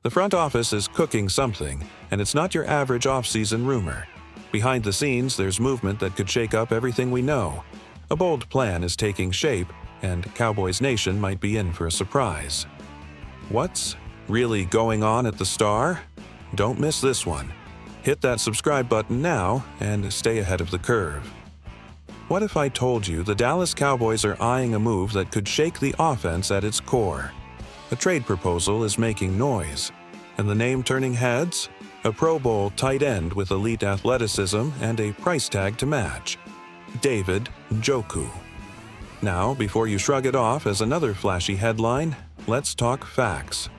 The front office is cooking something, and it's not your average off-season rumor. Behind the scenes, there's movement that could shake up everything we know. A bold plan is taking shape, and Cowboys Nation might be in for a surprise. What's really going on at the Star? Don't miss this one. Hit that subscribe button now and stay ahead of the curve. What if I told you the Dallas Cowboys are eyeing a move that could shake the offense at its core? A trade proposal is making noise, and the name turning heads? A Pro Bowl tight end with elite athleticism and a price tag to match. David Njoku. Now, before you shrug it off as another flashy headline, let's talk facts.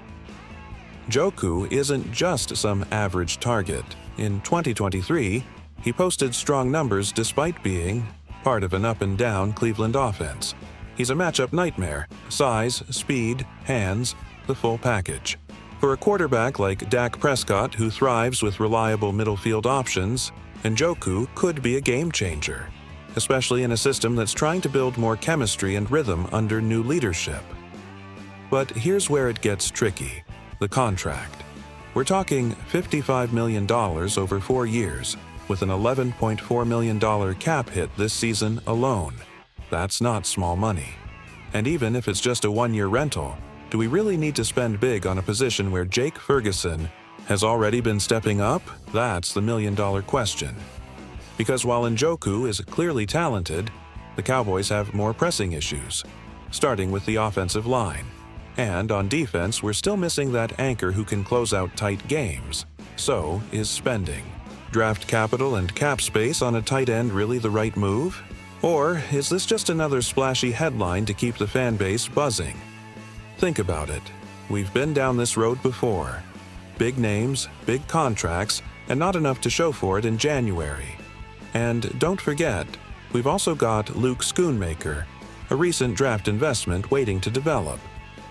Njoku isn't just some average target. In 2023, he posted strong numbers despite being part of an up-and-down Cleveland offense. He's a matchup nightmare: size, speed, hands, the full package. For a quarterback like Dak Prescott, who thrives with reliable middle-field options, Njoku could be a game-changer, especially in a system that's trying to build more chemistry and rhythm under new leadership. But here's where it gets tricky: the contract. We're talking $55 million over 4 years, with an $11.4 million cap hit this season alone. That's not small money. And even if it's just a one-year rental, do we really need to spend big on a position where Jake Ferguson has already been stepping up? That's the million-dollar question. Because while Njoku is clearly talented, the Cowboys have more pressing issues, starting with the offensive line. And on defense, we're still missing that anchor who can close out tight games. So is spending. Draft capital and cap space on a tight end really the right move? Or is this just another splashy headline to keep the fan base buzzing? Think about it. We've been down this road before. Big names, big contracts, and not enough to show for it in January. And don't forget, we've also got Luke Schoonmaker, a recent draft investment waiting to develop.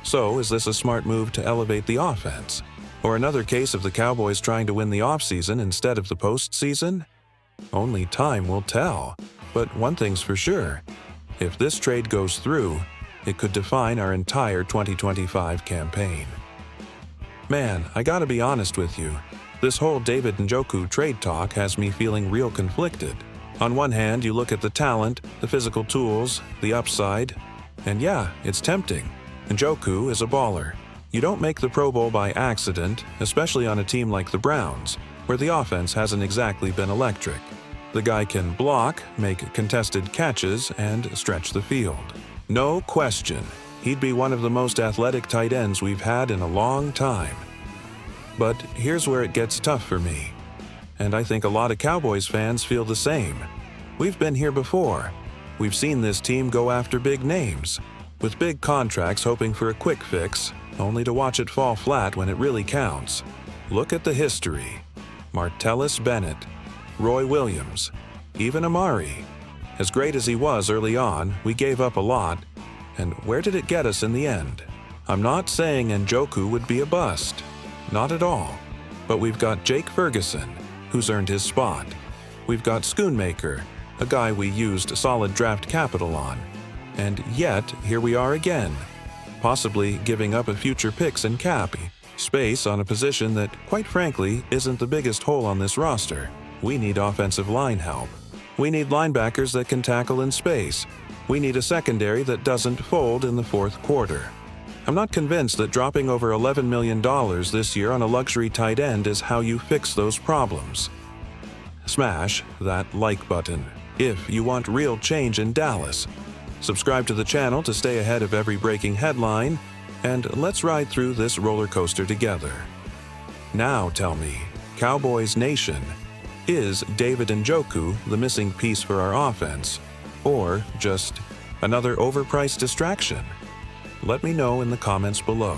So is this a smart move to elevate the offense? Or another case of the Cowboys trying to win the offseason instead of the postseason? Only time will tell. But one thing's for sure: if this trade goes through, it could define our entire 2025 campaign. Man, I gotta be honest with you. This whole David Njoku trade talk has me feeling real conflicted. On one hand, you look at the talent, the physical tools, the upside, and yeah, it's tempting. Njoku is a baller. You don't make the Pro Bowl by accident, especially on a team like the Browns, where the offense hasn't exactly been electric. The guy can block, make contested catches, and stretch the field. No question, he'd be one of the most athletic tight ends we've had in a long time. But here's where it gets tough for me. And I think a lot of Cowboys fans feel the same. We've been here before. We've seen this team go after big names, with big contracts hoping for a quick fix, only to watch it fall flat when it really counts. Look at the history. Martellus Bennett, Roy Williams, even Amari. As great as he was early on, we gave up a lot, and where did it get us in the end? I'm not saying Njoku would be a bust. Not at all. But we've got Jake Ferguson, who's earned his spot. We've got Schoonmaker, a guy we used solid draft capital on. And yet, here we are again, possibly giving up a future picks and cap space on a position that, quite frankly, isn't the biggest hole on this roster. We need offensive line help. We need linebackers that can tackle in space. We need a secondary that doesn't fold in the fourth quarter. I'm not convinced that dropping over $11 million this year on a luxury tight end is how you fix those problems. Smash that like button if you want real change in Dallas. Subscribe to the channel to stay ahead of every breaking headline, and let's ride through this roller coaster together. Now tell me, Cowboys Nation, is David Njoku the missing piece for our offense, or just another overpriced distraction? Let me know in the comments below.